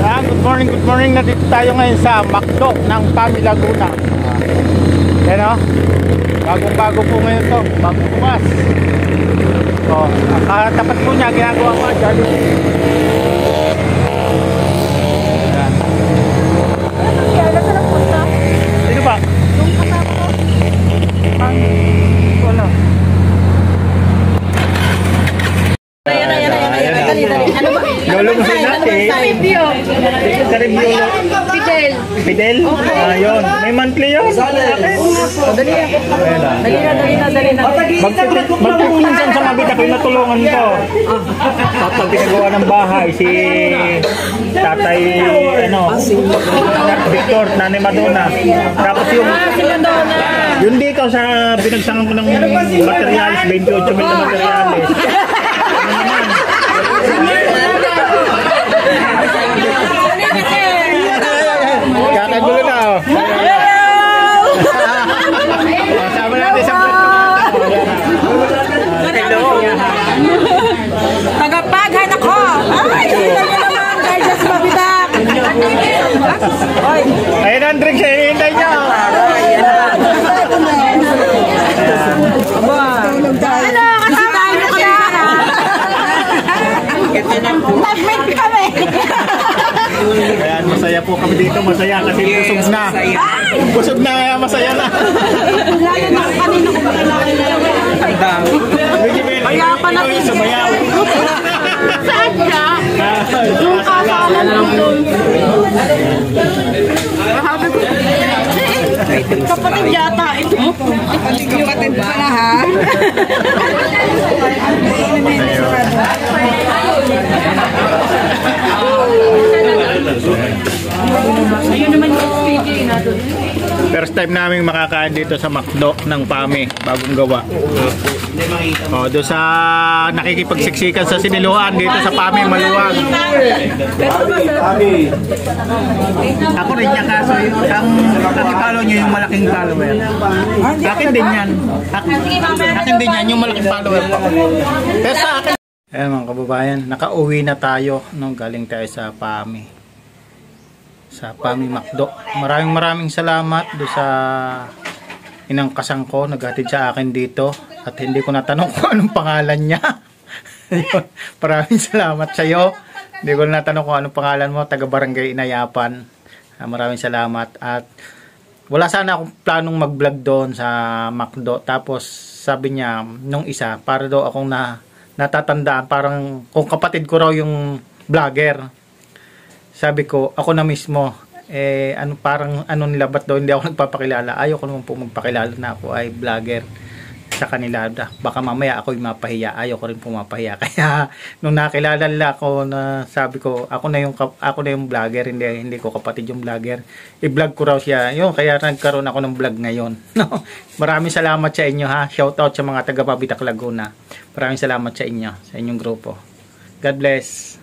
Good morning. Nandito tayo ngayon sa McDo ng PAMI Laguna. Yan o. Bagong-bago po ngayon to. Bagong bukas. So, ang katapat po niya, ginagawa ko dyan. Yan. Sino ba? Yung kasama ko. Wala. Ano ba? Lolo mo natin. Review. Sa review. Fidel? Ayun. May monthly yun. Dali na. Magpipinsan sa mabita ko, natulungan ko. Tapos pinagawa ng bahay si tatay, Victor, Nanay Madonna. Tapos yung dito sa binagsangan ko ng materials, 28 mil na materials. Kakagulo na oh. Sama natin sa Tagapaghan ako. Ay, kita nyo naman. Kaya just mabitak. ayun ang drink siya, hinihintay niya. Ano? Kasama tayo kaya. Nag-meet kami. Ayan, masaya po kami dito. Masaya kasi busog na. Busog na kaya masaya na. Lalo na kanina ko pakilala. Kaya pa natin. Sumayaw. Saan ka? Yung kasama lang doon. Kapatid yata ito. Kapatid pala ha? First time namin makakain dito sa McDo ng PAMI, bagong gawa. Doon sa nakikipagsiksikan sa siniluan dito sa PAMI, maluwag. Ako rin niya kaso ang nakipalo niyo yung malaking follower. Akin din yan. Akin din yan yung malaking follower. Pero sa akin. Eh mga kababayan, nakauwi na tayo nung galing tayo sa PAMI. Sa PAMI McDo. Maraming salamat do sa inangkasang ko, naghatid sa akin dito at hindi ko natanong kung anong pangalan niya. Maraming salamat sa iyo. Hindi ko natanong kung anong pangalan mo, taga Barangay Inayapan. Maraming salamat at wala sana akong planong mag-vlog doon sa McDo. Tapos sabi niya nung isa, para daw akong natatandaan, parang kung kapatid ko raw yung vlogger. Sabi ko, ako na mismo, parang nilabat daw, hindi ako nagpapakilala. Ayoko naman po magpakilala na ako ay vlogger sa kanila. Baka mamaya ako'y mapahiya. Ayoko rin po mapahiya. Kaya nung nakilala nila ako, na sabi ko, ako na yung vlogger, hindi ko kapatid yung vlogger. I-vlog ko raw siya. Yun, kaya nagkaroon ako ng vlog ngayon. Maraming salamat sa inyo ha. Shout out sa mga taga Pabitak Laguna. Maraming salamat sa inyo, sa inyong grupo. God bless.